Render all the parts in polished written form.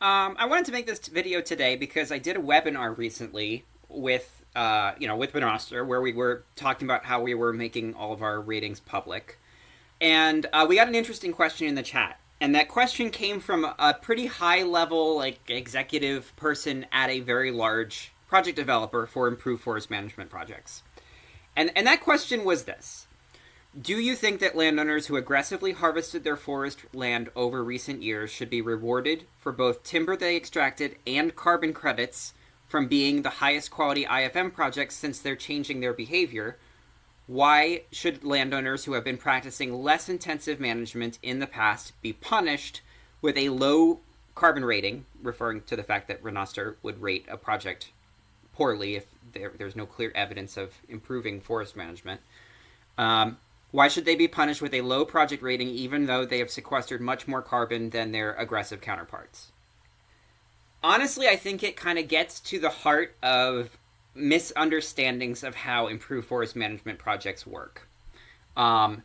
I wanted to make this video today because I did a webinar recently with Renoster, where we were talking about how we were making all of our ratings public. And we got an interesting question in the chat. And that question came from a pretty high-level, executive person at a very large project developer for improved forest management projects. And that question was this. Do you think that landowners who aggressively harvested their forest land over recent years should be rewarded for both timber they extracted and carbon credits from being the highest quality IFM projects since they're changing their behavior? Why should landowners who have been practicing less intensive management in the past be punished with a low carbon rating, referring to the fact that Renoster would rate a project poorly if there's no clear evidence of improving forest management? Why should they be punished with a low project rating even though they have sequestered much more carbon than their aggressive counterparts? Honestly, I think it kind of gets to the heart of misunderstandings of how improved forest management projects work. I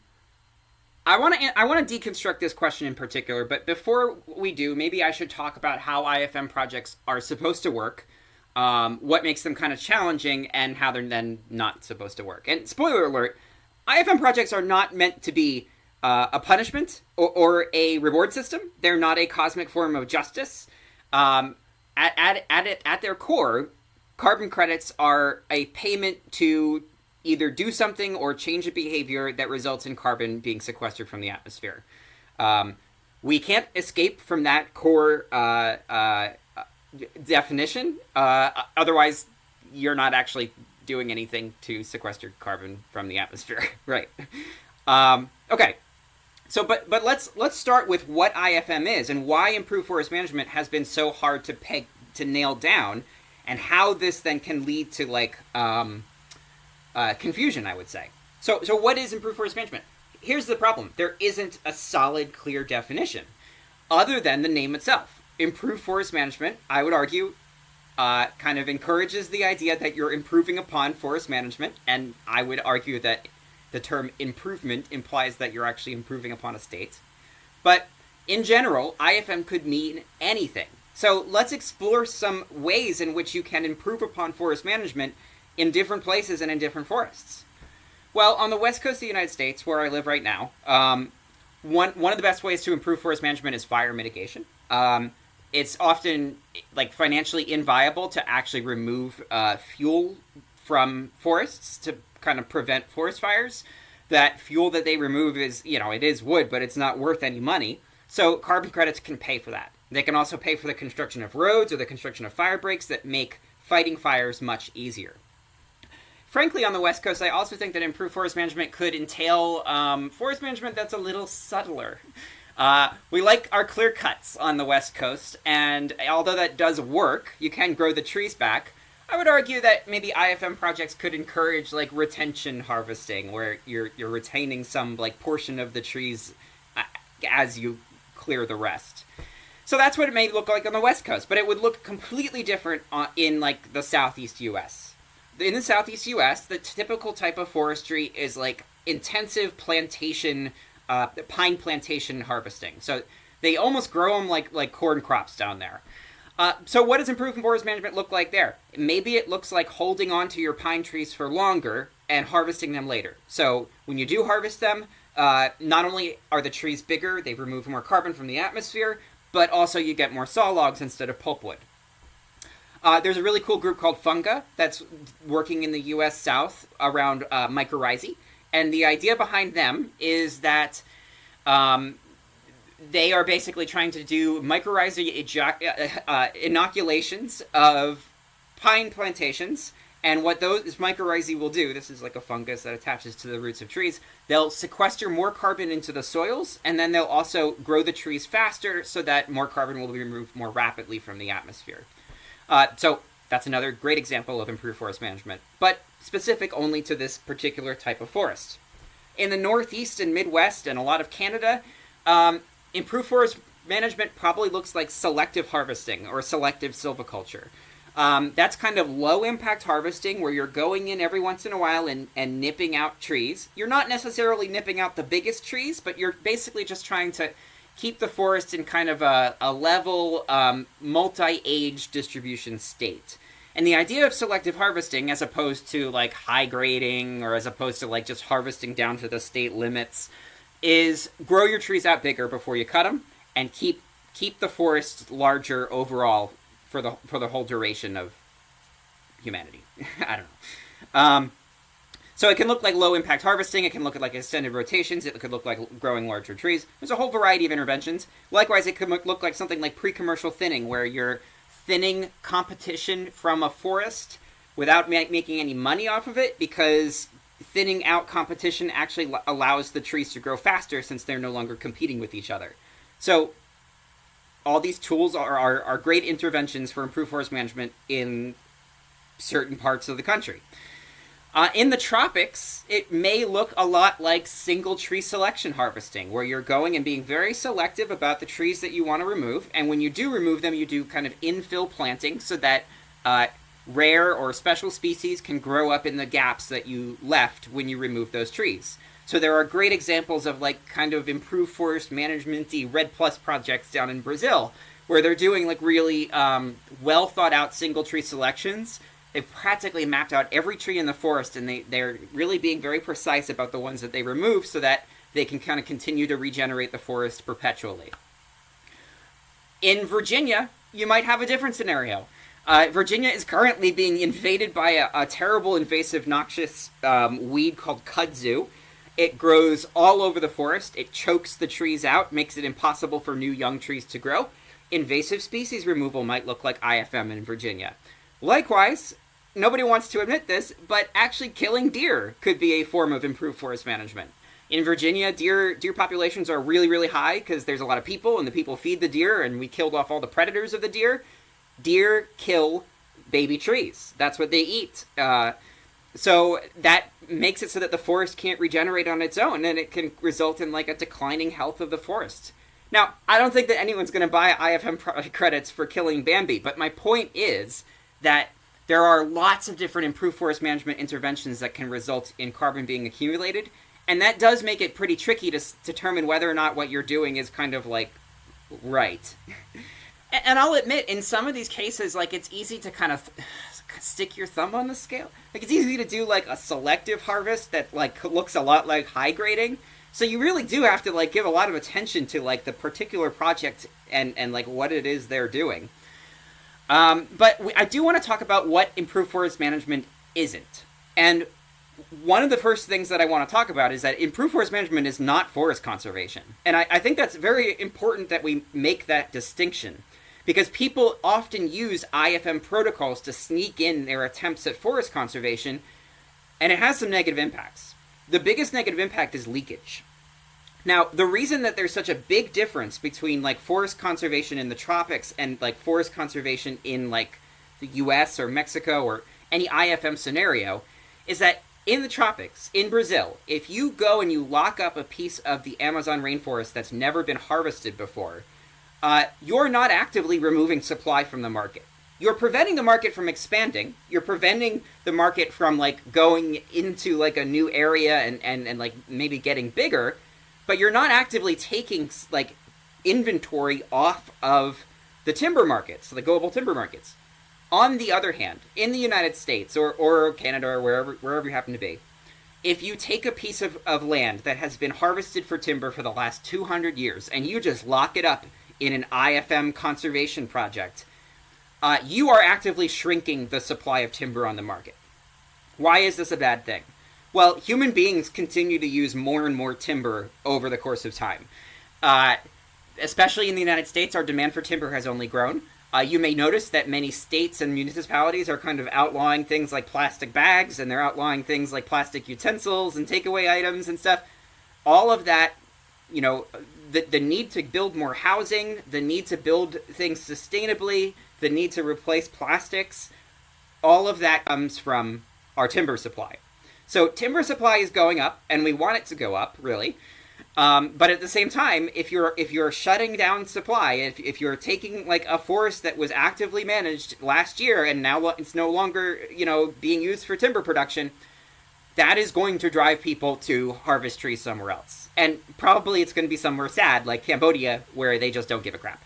want to deconstruct this question in particular, but before we do, maybe I should talk about how IFM projects are supposed to work, what makes them kind of challenging, and how they're then not supposed to work. And spoiler alert, IFM projects are not meant to be a punishment or a reward system. They're not a cosmic form of justice. At their core, carbon credits are a payment to either do something or change a behavior that results in carbon being sequestered from the atmosphere. We can't escape from that core definition. Otherwise, you're not actually doing anything to sequester carbon from the atmosphere, right? Okay. So, but let's start with what IFM is and why improved forest management has been so hard to nail down, and how this then can lead to confusion, I would say. So what is improved forest management? Here's the problem: there isn't a solid, clear definition, other than the name itself. Improved forest management, I would argue, kind of encourages the idea that you're improving upon forest management, and I would argue that the term improvement implies that you're actually improving upon a state. But in general, IFM could mean anything. So let's explore some ways in which you can improve upon forest management in different places and in different forests. Well, on the west coast of the United States, where I live right now, one of the best ways to improve forest management is fire mitigation. It's often financially inviable to actually remove fuel from forests to kind of prevent forest fires. That fuel that they remove is, it is wood, but it's not worth any money. So carbon credits can pay for that. They can also pay for the construction of roads or the construction of fire breaks that make fighting fires much easier. Frankly, on the West Coast, I also think that improved forest management could entail forest management that's a little subtler. We like our clear cuts on the West Coast, and although that does work, you can grow the trees back. I would argue that maybe IFM projects could encourage retention harvesting, where you're retaining some portion of the trees as you clear the rest. So that's what it may look like on the West Coast, but it would look completely different in the Southeast U.S. In the Southeast U.S., the typical type of forestry is intensive plantation, pine plantation harvesting. So they almost grow them like corn crops down there. So what does improved forest management look like there? Maybe it looks like holding on to your pine trees for longer and harvesting them later. So when you do harvest them, not only are the trees bigger, they remove more carbon from the atmosphere, but also you get more saw logs instead of pulpwood. There's a really cool group called Funga that's working in the U.S. South around mycorrhizae. And the idea behind them is that they are basically trying to do mycorrhizae inoculations of pine plantations. And what those mycorrhizae will do, this is like a fungus that attaches to the roots of trees, they'll sequester more carbon into the soils, and then they'll also grow the trees faster so that more carbon will be removed more rapidly from the atmosphere. So that's another great example of improved forest management, but specific only to this particular type of forest. In the Northeast and Midwest and a lot of Canada, improved forest management probably looks like selective harvesting or selective silviculture. That's kind of low-impact harvesting where you're going in every once in a while and nipping out trees. You're not necessarily nipping out the biggest trees, but you're basically just trying to keep the forest in kind of a level, multi-age distribution state. And the idea of selective harvesting, as opposed to like high grading, or as opposed to like just harvesting down to the state limits, is grow your trees out bigger before you cut them, and keep the forest larger overall for the whole duration of humanity. I don't know. So it can look like low impact harvesting, it can look like extended rotations, it could look like growing larger trees. There's a whole variety of interventions. Likewise, it could look like something like pre-commercial thinning, where you're thinning competition from a forest without making any money off of it, because thinning out competition actually allows the trees to grow faster since they're no longer competing with each other. So all these tools are great interventions for improved forest management in certain parts of the country. In the tropics, it may look a lot like single tree selection harvesting, where you're going and being very selective about the trees that you want to remove, and when you do remove them, you do kind of infill planting so that rare or special species can grow up in the gaps that you left when you remove those trees. So there are great examples of like kind of improved forest management-y Red Plus projects down in Brazil, where they're doing like really well thought out single tree selections. They've practically mapped out every tree in the forest, and they're really being very precise about the ones that they remove so that they can kind of continue to regenerate the forest perpetually. In Virginia, you might have a different scenario. Virginia is currently being invaded by a terrible invasive noxious weed called kudzu. It grows all over the forest. It chokes the trees out, makes it impossible for new young trees to grow. Invasive species removal might look like IFM in Virginia. Likewise, nobody wants to admit this, but actually killing deer could be a form of improved forest management. In Virginia, deer populations are really, really high because there's a lot of people, and the people feed the deer, and we killed off all the predators of the deer. Deer kill baby trees. That's what they eat. So that makes it so that the forest can't regenerate on its own, and it can result in like a declining health of the forest. Now, I don't think that anyone's going to buy IFM credits for killing Bambi, but my point is that there are lots of different improved forest management interventions that can result in carbon being accumulated, and that does make it pretty tricky to determine whether or not what you're doing is kind of like right. And I'll admit, in some of these cases, like it's easy to kind of stick your thumb on the scale. Like it's easy to do like a selective harvest that like looks a lot like high grading. So you really do have to like give a lot of attention to like the particular project and like what it is they're doing. But I do want to talk about what improved forest management isn't. And one of the first things that I want to talk about is that improved forest management is not forest conservation. And I think that's very important that we make that distinction, because people often use IFM protocols to sneak in their attempts at forest conservation, and it has some negative impacts. The biggest negative impact is leakage. Now, the reason that there's such a big difference between like forest conservation in the tropics and like forest conservation in like the US or Mexico or any IFM scenario is that in the tropics, in Brazil, if you go and you lock up a piece of the Amazon rainforest that's never been harvested before, you're not actively removing supply from the market. You're preventing the market from expanding. You're preventing the market from like going into like a new area and like maybe getting bigger, but you're not actively taking like inventory off of the timber markets, the global timber markets. On the other hand, in the United States or Canada or wherever you happen to be, if you take a piece of land that has been harvested for timber for the last 200 years and you just lock it up in an IFM conservation project, you are actively shrinking the supply of timber on the market. Why is this a bad thing? Well, human beings continue to use more and more timber over the course of time. Especially in the United States, our demand for timber has only grown. You may notice that many states and municipalities are kind of outlawing things like plastic bags, and they're outlawing things like plastic utensils and takeaway items and stuff. All of that, you know, the need to build more housing, the need to build things sustainably, the need to replace plastics, all of that comes from our timber supply. So timber supply is going up, and we want it to go up, really. But at the same time, if you're shutting down supply, if you're taking like a forest that was actively managed last year and now it's no longer, you know, being used for timber production, that is going to drive people to harvest trees somewhere else. And probably it's going to be somewhere sad, like Cambodia, where they just don't give a crap.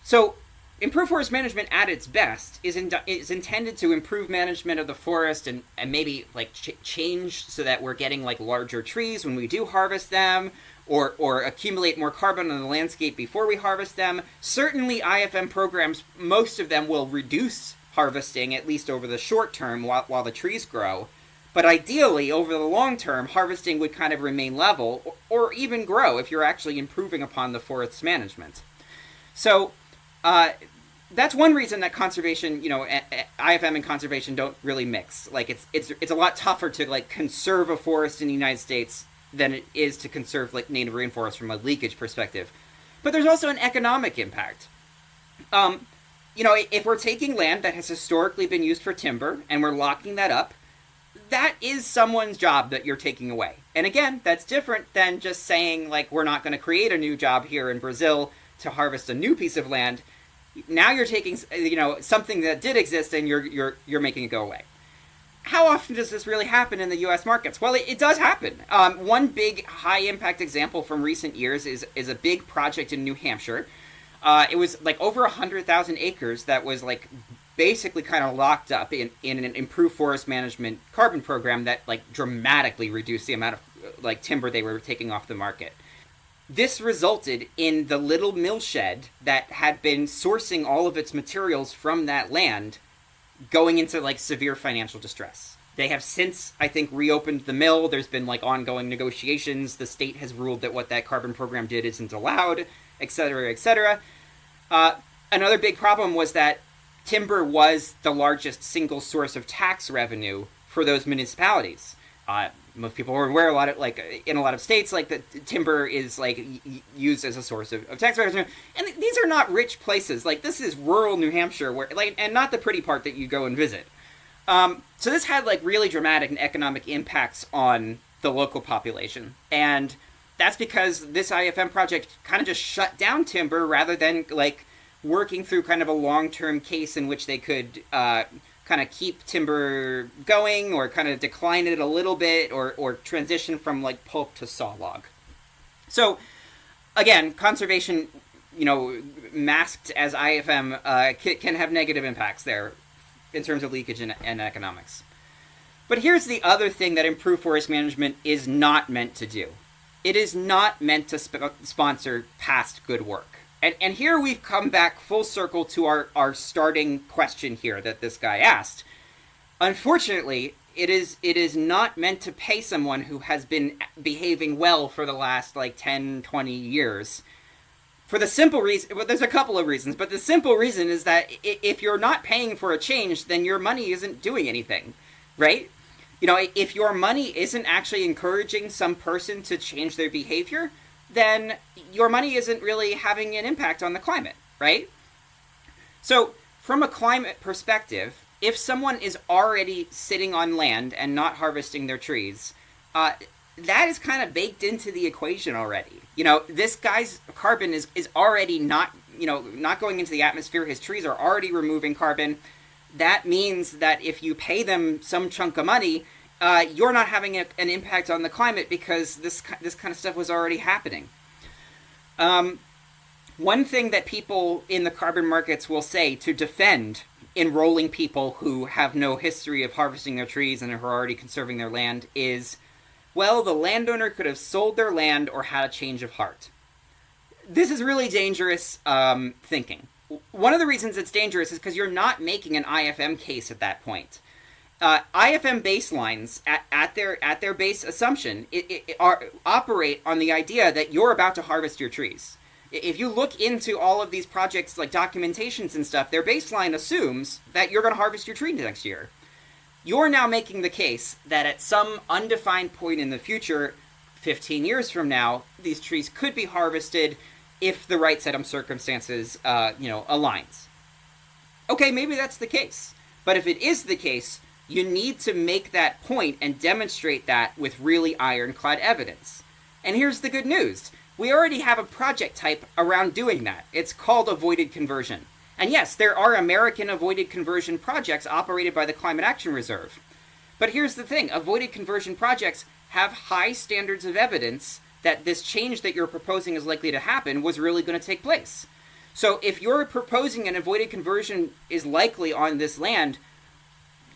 So improved forest management at its best is intended to improve management of the forest and maybe like change so that we're getting like larger trees when we do harvest them, or accumulate more carbon on the landscape before we harvest them. Certainly IFM programs, most of them will reduce harvesting, at least over the short term while the trees grow. But ideally, over the long term, harvesting would kind of remain level or even grow if you're actually improving upon the forest's management. So that's one reason that conservation, IFM and conservation don't really mix. Like it's a lot tougher to like conserve a forest in the United States than it is to conserve like native rainforests from a leakage perspective. But there's also an economic impact. If we're taking land that has historically been used for timber and we're locking that up, that is someone's job that you're taking away. And again, that's different than just saying, like, we're not going to create a new job here in Brazil to harvest a new piece of land. Now you're taking, something that did exist and you're making it go away. How often does this really happen in the U.S. markets? Well, it does happen. One big high-impact example from recent years is a big project in New Hampshire. It was, like, over 100,000 acres that was, like, basically kind of locked up in an improved forest management carbon program that like dramatically reduced the amount of like timber they were taking off the market. This resulted in the little mill shed that had been sourcing all of its materials from that land going into like severe financial distress. They have since, I think, reopened the mill. There's been like ongoing negotiations. The state has ruled that what that carbon program did isn't allowed, et cetera, et cetera. Another big problem was that timber was the largest single source of tax revenue for those municipalities. Most people are aware in a lot of states, like the timber is like used as a source of tax revenue. And these are not rich places. Like this is rural New Hampshire, where and not the pretty part that you go and visit. So this had like really dramatic and economic impacts on the local population. And that's because this IFM project kind of just shut down timber rather than like working through kind of a long-term case in which they could kind of keep timber going or kind of decline it a little bit or transition from like pulp to sawlog. So again, conservation, masked as IFM can have negative impacts there in terms of leakage and economics. But here's the other thing that improved forest management is not meant to do. It is not meant to sponsor past good work. And here we've come back full circle to our starting question here that this guy asked. Unfortunately, it is not meant to pay someone who has been behaving well for the last like 10, 20 years. For the simple reason, well, there's a couple of reasons, but the simple reason is that if you're not paying for a change, then your money isn't doing anything, right? If your money isn't actually encouraging some person to change their behavior, then your money isn't really having an impact on the climate, right? So from a climate perspective, if someone is already sitting on land and not harvesting their trees, that is kind of baked into the equation already. This guy's carbon is already not going into the atmosphere. His trees are already removing carbon. That means that if you pay them some chunk of money, you're not having an impact on the climate because this kind of stuff was already happening. One thing that people in the carbon markets will say to defend enrolling people who have no history of harvesting their trees and who are already conserving their land is, well, the landowner could have sold their land or had a change of heart. This is really dangerous thinking. One of the reasons it's dangerous is because you're not making an IFM case at that point. IFM baselines at their base assumption operate on the idea that you're about to harvest your trees. If you look into all of these projects like documentations and stuff, their baseline assumes that you're going to harvest your tree next year. You're now making the case that at some undefined point in the future, 15 years from now, these trees could be harvested if the right set of circumstances, aligns. Okay, maybe that's the case. But if it is the case, you need to make that point and demonstrate that with really ironclad evidence. And here's the good news. We already have a project type around doing that. It's called avoided conversion. And yes, there are American avoided conversion projects operated by the Climate Action Reserve. But here's the thing. Avoided conversion projects have high standards of evidence that this change that you're proposing is likely to happen was really going to take place. So if you're proposing an avoided conversion is likely on this land,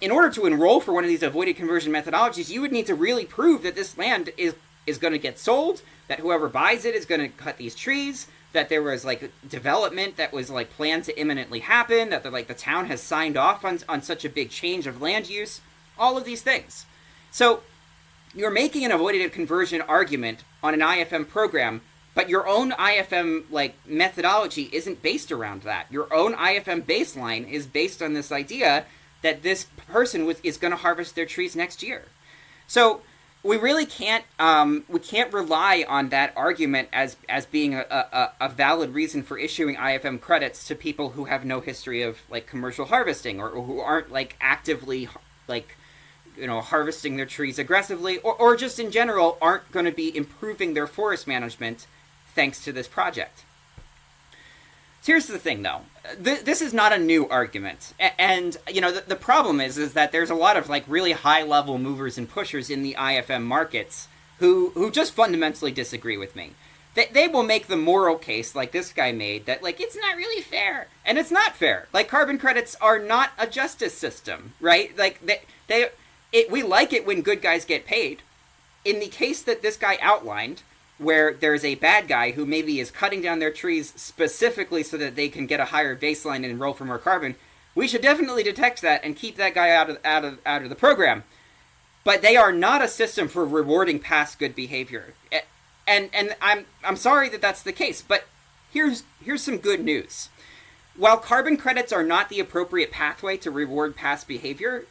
in order to enroll for one of these avoided conversion methodologies, you would need to really prove that this land is going to get sold, that whoever buys it is going to cut these trees, that there was like development that was like planned to imminently happen, that the town has signed off on such a big change of land use, all of these things. So you're making an avoided conversion argument on an IFM program, but your own IFM like methodology isn't based around that. Your own IFM baseline is based on this idea that this person is going to harvest their trees next year. So we really can't rely on that argument as being a valid reason for issuing IFM credits to people who have no history of like commercial harvesting, or who aren't like actively like, you know, harvesting their trees aggressively, or just in general aren't going to be improving their forest management thanks to this project. So here's the thing, though. This is not a new argument. And, you know, the problem is that there's a lot of, like, really high-level movers and pushers in the IFM markets who just fundamentally disagree with me. They will make the moral case, like this guy made, that, like, it's not really fair. And it's not fair. Like, carbon credits are not a justice system, right? Like, we like it when good guys get paid. In the case that this guy outlined, where there's a bad guy who maybe is cutting down their trees specifically so that they can get a higher baseline and enroll for more carbon, we should definitely detect that and keep that guy out of the program. But they are not a system for rewarding past good behavior. And I'm sorry that that's the case, but here's some good news. While carbon credits are not the appropriate pathway to reward past behavior,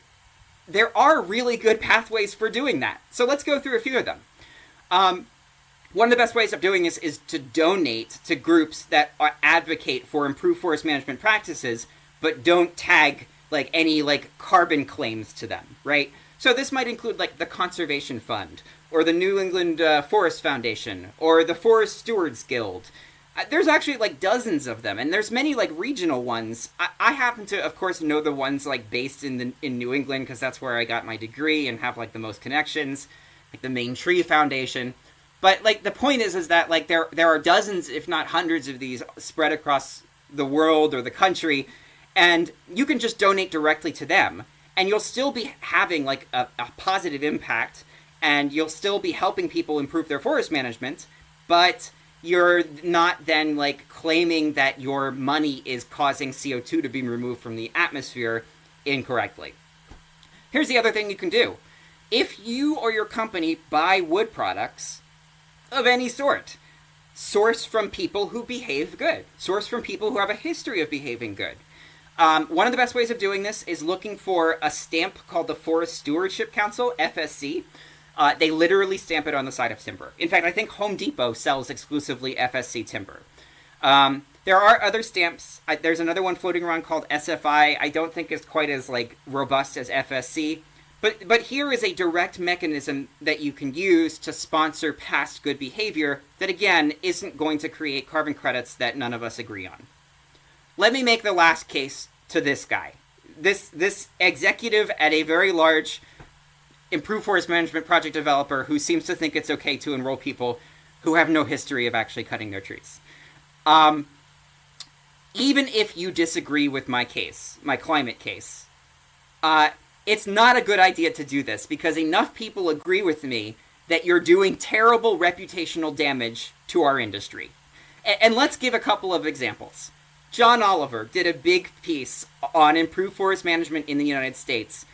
there are really good pathways for doing that. So let's go through a few of them. One of the best ways of doing this is to donate to groups that advocate for improved forest management practices, but don't tag like any like carbon claims to them, right? So this might include like the Conservation Fund, or the New England Forest Foundation, or the Forest Stewards Guild. There's actually like dozens of them, and there's many like regional ones. I happen to, of course, know the ones like based in New England, because that's where I got my degree and have like the most connections, like the Maine Tree Foundation. But like the point is that like there are dozens, if not hundreds, of these spread across the world or the country, and you can just donate directly to them, and you'll still be having like a positive impact, and you'll still be helping people improve their forest management, but you're not then like claiming that your money is causing CO2 to be removed from the atmosphere incorrectly. Here's the other thing you can do. If you or your company buy wood products of any sort, source from people who behave good. Source from people who have a history of behaving good. One of the best ways of doing this is looking for a stamp called the Forest Stewardship Council, FSC. They literally stamp it on the side of timber. In fact, I think Home Depot sells exclusively FSC timber. There are other stamps. There's another one floating around called SFI. I don't think it's quite as like robust as FSC. But here is a direct mechanism that you can use to sponsor past good behavior that, again, isn't going to create carbon credits that none of us agree on. Let me make the last case to this guy. This executive at a very large improved forest management project developer who seems to think it's okay to enroll people who have no history of actually cutting their trees. Even if you disagree with my case, my climate case, it's not a good idea to do this, because enough people agree with me that you're doing terrible reputational damage to our industry. And let's give a couple of examples. John Oliver did a big piece on improved forest management in the United States,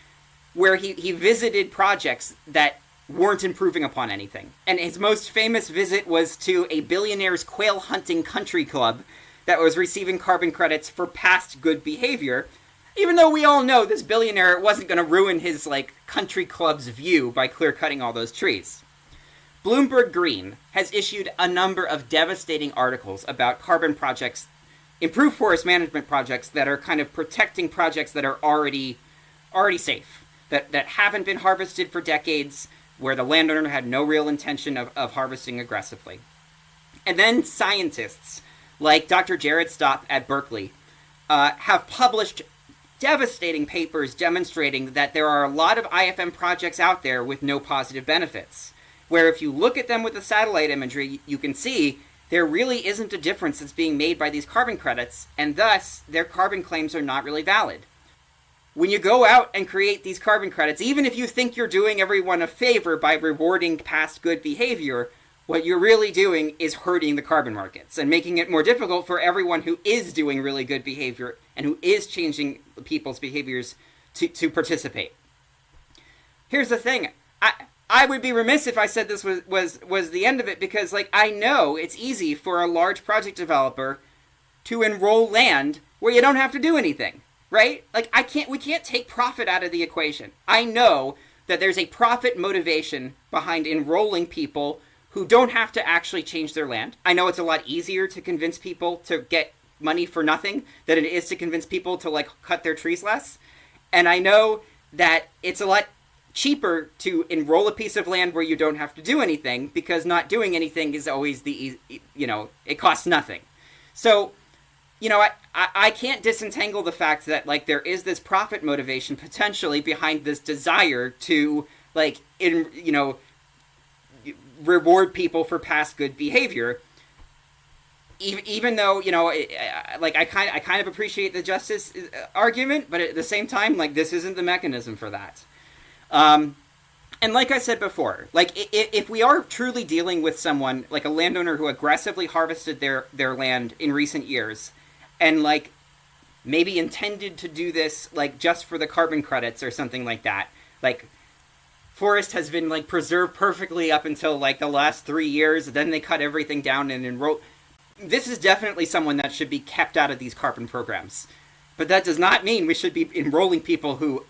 where he visited projects that weren't improving upon anything. And his most famous visit was to a billionaire's quail hunting country club that was receiving carbon credits for past good behavior, even though we all know this billionaire wasn't going to ruin his like country club's view by clear-cutting all those trees. Bloomberg Green has issued a number of devastating articles about carbon projects, improved forest management projects that are kind of protecting projects that are already safe, that haven't been harvested for decades, where the landowner had no real intention of harvesting aggressively. And then scientists like Dr. Jared Stopp at Berkeley have published devastating papers demonstrating that there are a lot of IFM projects out there with no positive benefits, where if you look at them with the satellite imagery, you can see there really isn't a difference that's being made by these carbon credits, and thus their carbon claims are not really valid. When you go out and create these carbon credits, even if you think you're doing everyone a favor by rewarding past good behavior, what you're really doing is hurting the carbon markets and making it more difficult for everyone who is doing really good behavior and who is changing people's behaviors to participate. Here's the thing. I would be remiss if I said this was the end of it, because like I know it's easy for a large project developer to enroll land where you don't have to do anything, right? Like we can't take profit out of the equation. I know that there's a profit motivation behind enrolling people who don't have to actually change their land. I know it's a lot easier to convince people to get money for nothing than it is to convince people to like cut their trees less. And I know that it's a lot cheaper to enroll a piece of land where you don't have to do anything, because not doing anything is always it costs nothing. So, I can't disentangle the fact that like there is this profit motivation potentially behind this desire to like reward people for past good behavior, even though I kind of appreciate the justice argument, but at the same time, like, this isn't the mechanism for that. And like I said before, like if we are truly dealing with someone like a landowner who aggressively harvested their land in recent years, and like maybe intended to do this like just for the carbon credits or something like that, like forest has been like preserved perfectly up until like the last 3 years, then they cut everything down and enroll. This is definitely someone that should be kept out of these carbon programs. But that does not mean we should be enrolling people who,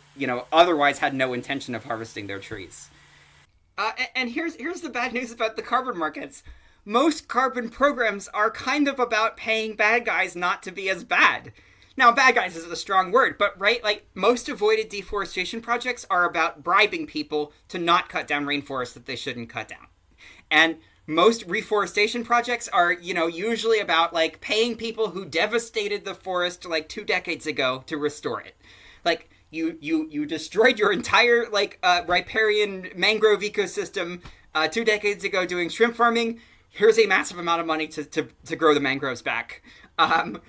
otherwise had no intention of harvesting their trees. And here's the bad news about the carbon markets. Most carbon programs are kind of about paying bad guys not to be as bad. Now, bad guys is a strong word, but right, like most avoided deforestation projects are about bribing people to not cut down rainforests that they shouldn't cut down. And most reforestation projects are, usually about like paying people who devastated the forest like 2 decades ago to restore it. Like you destroyed your entire like riparian mangrove ecosystem 2 decades ago doing shrimp farming. Here's a massive amount of money to grow the mangroves back. A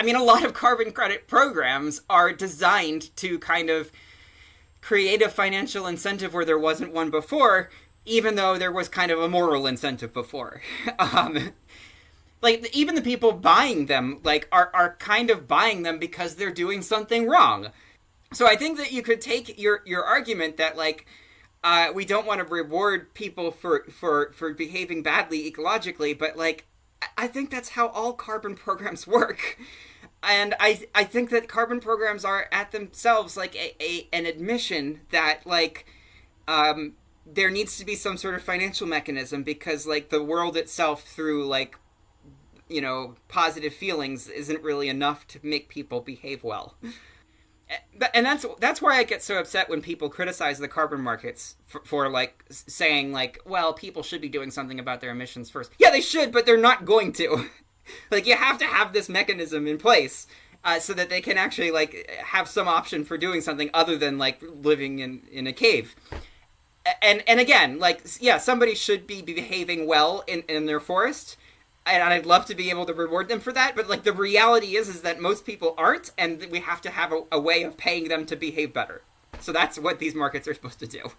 lot of carbon credit programs are designed to kind of create a financial incentive where there wasn't one before, even though there was kind of a moral incentive before. Like, even the people buying them, like, are kind of buying them because they're doing something wrong. So I think that you could take your argument that, like, we don't want to reward people for behaving badly ecologically, but, like, I think that's how all carbon programs work. And I think that carbon programs are at themselves like an admission that like there needs to be some sort of financial mechanism, because like the world itself through like positive feelings isn't really enough to make people behave well. And that's why I get so upset when people criticize the carbon markets for like saying like, well, people should be doing something about their emissions first. Yeah, they should, but they're not going to. Like, you have to have this mechanism in place so that they can actually like have some option for doing something other than like living in a cave. And again, like, yeah, somebody should be behaving well in their forest, and I'd love to be able to reward them for that, but like the reality is that most people aren't, and we have to have a way of paying them to behave better. So that's what these markets are supposed to do.